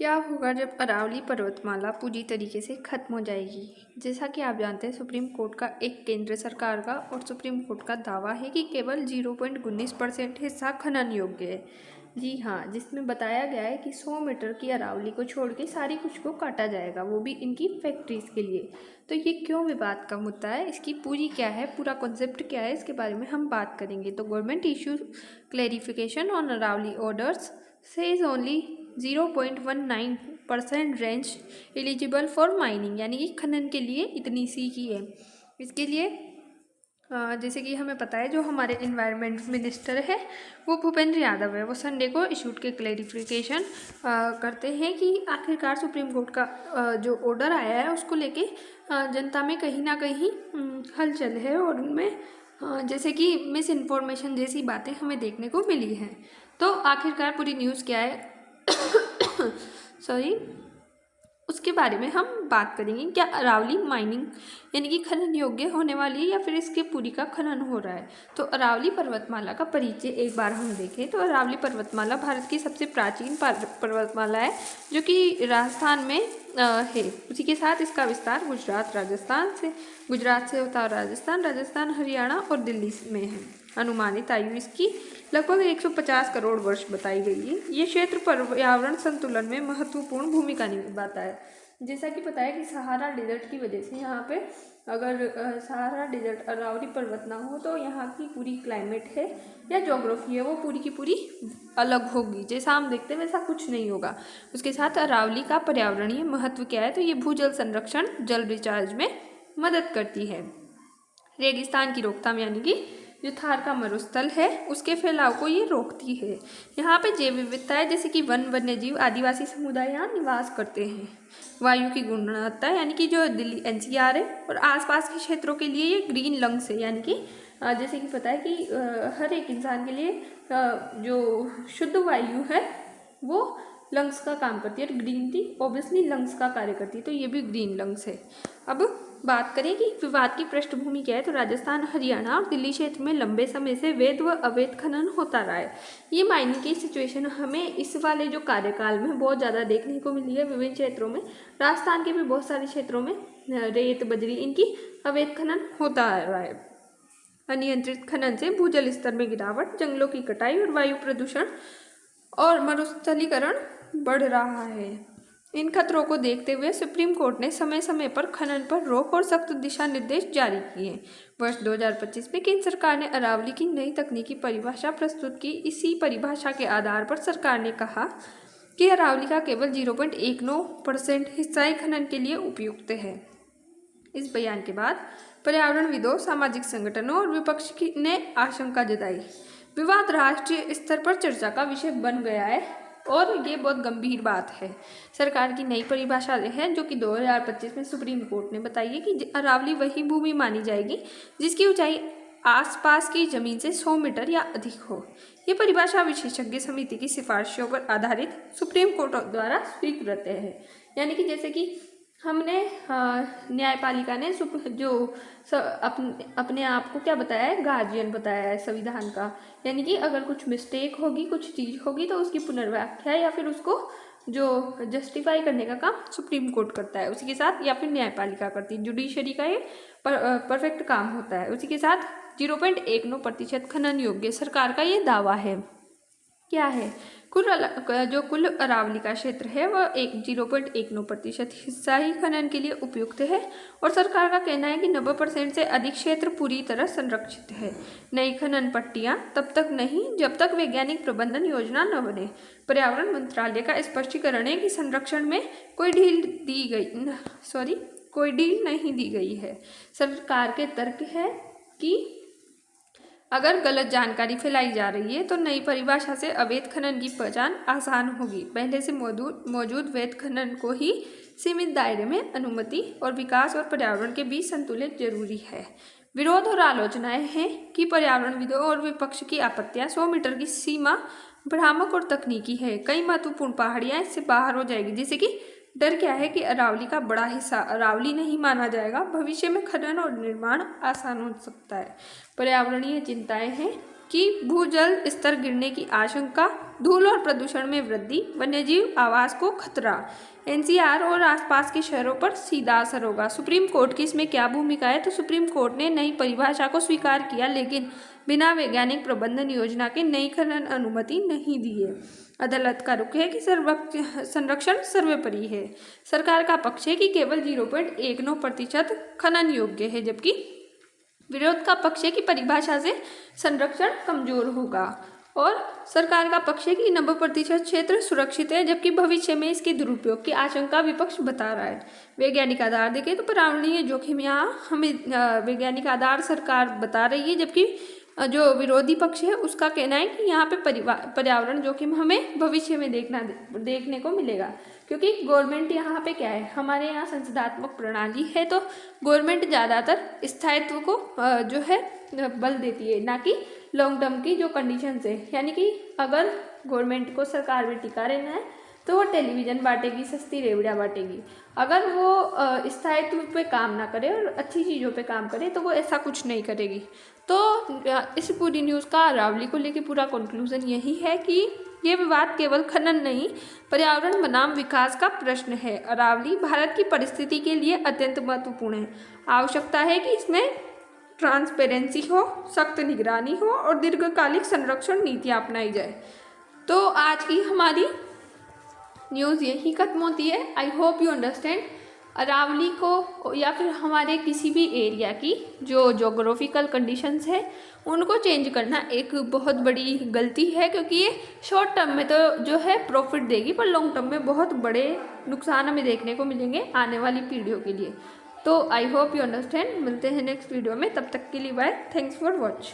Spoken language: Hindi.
क्या होगा जब अरावली पर्वतमाला पूरी तरीके से खत्म हो जाएगी? जैसा कि आप जानते हैं, सुप्रीम कोर्ट का एक केंद्र सरकार का और सुप्रीम कोर्ट का दावा है कि केवल 0.19% हिस्सा खनन योग्य है। जी हाँ, जिसमें बताया गया है कि 100 मीटर की अरावली को छोड़ के सारी कुछ को काटा जाएगा, वो भी इनकी फैक्ट्रीज के लिए। तो ये क्यों विवाद का मुद्दा है, इसकी पूरी क्या है, पूरा कॉन्सेप्ट क्या है, इसके बारे में हम बात करेंगे। तो government issue clarification on Aravalli orders says only 0.19% range eligible for mining, यानी कि खनन के लिए इतनी सी ही है। इसके लिए जैसे कि हमें पता है, जो हमारे इन्वायरमेंट मिनिस्टर है वो भूपेंद्र यादव है, वो संडे को इशूड के क्लैरिफिकेशन करते हैं कि आखिरकार सुप्रीम कोर्ट का जो ऑर्डर आया है उसको लेके जनता में कहीं ना कहीं हलचल है, और उनमें जैसे कि मिस इन्फॉर्मेशन जैसी बातें हमें देखने को मिली हैं। तो आखिरकार पूरी न्यूज़ क्या है सॉरी, उसके बारे में हम बात करेंगे। क्या अरावली माइनिंग यानी कि खनन योग्य होने वाली है या फिर इसके पूरी का खनन हो रहा है? तो अरावली पर्वतमाला का परिचय एक बार हम देखें तो अरावली पर्वतमाला भारत की सबसे प्राचीन पर्वतमाला है, जो कि राजस्थान में है। उसी के साथ इसका विस्तार गुजरात से होता है राजस्थान, हरियाणा और दिल्ली में है। अनुमानित आयु इसकी लगभग 150 करोड़ वर्ष बताई गई है। ये क्षेत्र पर्यावरण संतुलन में महत्वपूर्ण भूमिका निभाता है। जैसा कि पता है कि सहारा डेजर्ट की वजह से यहाँ पे अगर सहारा डेजर्ट अरावली पर्वत ना हो तो यहाँ की पूरी क्लाइमेट है या ज्योग्राफी है वो पूरी की पूरी अलग होगी। जैसा हम देखते हैं वैसा कुछ नहीं होगा। उसके साथ अरावली का पर्यावरणीय महत्व क्या है, तो ये भूजल संरक्षण, जल रिचार्ज में मदद करती है। रेगिस्तान की रोकथाम यानी कि जो थार का मरुस्थल है उसके फैलाव को ये रोकती है। यहाँ पे जैव विविधता है, जैसे कि वन्य जीव, आदिवासी समुदाय यहाँ निवास करते हैं। वायु की गुणवत्ता यानी कि जो दिल्ली एनसीआर है और आसपास के क्षेत्रों के लिए ये ग्रीन लंग्स है, यानी कि जैसे कि पता है कि हर एक इंसान के लिए जो शुद्ध वायु है वो लंग्स का काम करती है। ग्रीन टी ऑब्वियसली लंग्स का कार्य करती है, तो ये भी ग्रीन लंग्स है। अब बात करें कि विवाद की पृष्ठभूमि क्या है, तो राजस्थान, हरियाणा और दिल्ली क्षेत्र में लंबे समय से वैध व अवैध खनन होता रहा है। ये माइनिंग की सिचुएशन हमें इस वाले जो कार्यकाल में बहुत ज़्यादा देखने को मिली है विभिन्न क्षेत्रों में। राजस्थान के भी बहुत सारे क्षेत्रों में रेत, बजरी, इनकी अवैध खनन होता आ रहा है। अनियंत्रित खनन से भूजल स्तर में गिरावट, जंगलों की कटाई और वायु प्रदूषण और मरुस्थलीकरण बढ़ रहा है। इन खतरों को देखते हुए सुप्रीम कोर्ट ने समय समय पर खनन पर रोक और सख्त दिशा निर्देश जारी किए। वर्ष 2025 में केंद्र सरकार ने अरावली की नई तकनीकी परिभाषा प्रस्तुत की। इसी परिभाषा के आधार पर सरकार ने कहा कि अरावली का केवल 0.19% हिस्सा ही खनन के लिए उपयुक्त है। इस बयान के बाद पर्यावरणविदों, सामाजिक संगठनों और विपक्ष ने आशंका जताई। विवाद राष्ट्रीय स्तर पर चर्चा का विषय बन गया है और ये बहुत गंभीर बात है। सरकार की नई परिभाषा है जो कि 2025 में सुप्रीम कोर्ट ने बताई है कि अरावली वही भूमि मानी जाएगी जिसकी ऊंचाई आसपास की जमीन से 100 मीटर या अधिक हो। ये परिभाषा विशेषज्ञ समिति की सिफारिशों पर आधारित सुप्रीम कोर्ट द्वारा स्वीकृत है। यानी कि जैसे कि हमने न्यायपालिका ने जो अपने आप को क्या बताया है, गार्जियन बताया है संविधान का। यानी कि अगर कुछ मिस्टेक होगी, कुछ चीज़ होगी तो उसकी पुनर्व्याख्या या फिर उसको जो जस्टिफाई करने का काम सुप्रीम कोर्ट करता है, उसी के साथ या फिर न्यायपालिका करती है। जुडिशरी का ये परफेक्ट काम होता है। उसी के साथ 0.19% खनन योग्य सरकार का ये दावा है। क्या है, कुल अरावली का क्षेत्र है वह 0.19% हिस्सा ही खनन के लिए उपयुक्त है और सरकार का कहना है कि 90% से अधिक क्षेत्र पूरी तरह संरक्षित है। नई खनन पट्टियां तब तक नहीं जब तक वैज्ञानिक प्रबंधन योजना न बने। पर्यावरण मंत्रालय का स्पष्टीकरण है कि संरक्षण में कोई ढील नहीं दी गई है। सरकार के तर्क है कि अगर गलत जानकारी फैलाई जा रही है तो नई परिभाषा से अवैध खनन की पहचान आसान होगी। पहले से मौजूद वैध खनन को ही सीमित दायरे में अनुमति और विकास और पर्यावरण के बीच संतुलित जरूरी है। विरोध और आलोचनाएं हैं कि पर्यावरणविदों और विपक्ष की आपत्तियां 100 मीटर की सीमा भ्रामक और तकनीकी है। कई महत्वपूर्ण पहाड़ियां इससे बाहर हो जाएगी। जैसे कि डर क्या है कि अरावली का बड़ा हिस्सा अरावली नहीं माना जाएगा, भविष्य में खनन और निर्माण आसान हो सकता है। पर्यावरणीय चिंताएं हैं कि भूजल स्तर गिरने की आशंका, धूल और प्रदूषण में वृद्धि, वन्यजीव आवास को खतरा, एनसीआर और आसपास के शहरों पर सीधा असर होगा। सुप्रीम कोर्ट की इसमें क्या भूमिका है? तो सुप्रीम कोर्ट ने नई परिभाषा को स्वीकार किया, लेकिन बिना वैज्ञानिक प्रबंधन योजना के नई खनन अनुमति नहीं दी है। अदालत का रुख है कि संरक्षण सर्वोपरि है। सरकार का पक्ष है कि केवल 0.19% खनन योग्य है, जबकि विरोध का पक्ष है कि परिभाषा से संरक्षण कमजोर होगा। और सरकार का पक्ष है कि 90% क्षेत्र सुरक्षित है, जबकि भविष्य में इसके दुरुपयोग की आशंका विपक्ष बता रहा है। वैज्ञानिक आधार देखें तो पर्यावरणीय जोखिम यहाँ हमें वैज्ञानिक आधार सरकार बता रही है, जबकि जो विरोधी पक्ष है उसका कहना है कि यहाँ पे पर्यावरण जोखिम हमें भविष्य में देखने को मिलेगा, क्योंकि गवर्नमेंट यहाँ पे क्या है, हमारे यहाँ संसदात्मक प्रणाली है, तो गवर्नमेंट ज़्यादातर स्थायित्व को जो है बल देती है, ना कि लॉन्ग टर्म की जो कंडीशंस है। यानी कि अगर गवर्नमेंट को सरकार में टिका रहना है तो वो टेलीविज़न बांटेगी, सस्ती रेवड़ियाँ बांटेगी। अगर वो स्थायित्व पे काम ना करे और अच्छी चीज़ों पे काम करे तो वो ऐसा कुछ नहीं करेगी। तो इस पूरी न्यूज़ का अरावली को लेके पूरा कंक्लूजन यही है कि ये विवाद केवल खनन नहीं, पर्यावरण बनाम विकास का प्रश्न है। अरावली भारत की परिस्थिति के लिए अत्यंत महत्वपूर्ण है। आवश्यकता है कि इसमें ट्रांसपेरेंसी हो, सख्त निगरानी हो और दीर्घकालिक संरक्षण नीतियाँ अपनाई जाए। तो आज की हमारी न्यूज़ यही खत्म होती है। I hope you understand. Aravalli को या फिर हमारे किसी भी एरिया की जो जोग्राफिकल कंडीशंस है उनको चेंज करना एक बहुत बड़ी गलती है, क्योंकि ये शॉर्ट टर्म में तो जो है प्रॉफिट देगी, पर लॉन्ग टर्म में बहुत बड़े नुकसान हमें देखने को मिलेंगे आने वाली पीढ़ियों के लिए। तो आई होप यू अंडरस्टैंड। मिलते हैं नेक्स्ट वीडियो में, तब तक के लिए बाय। Thanks for watch.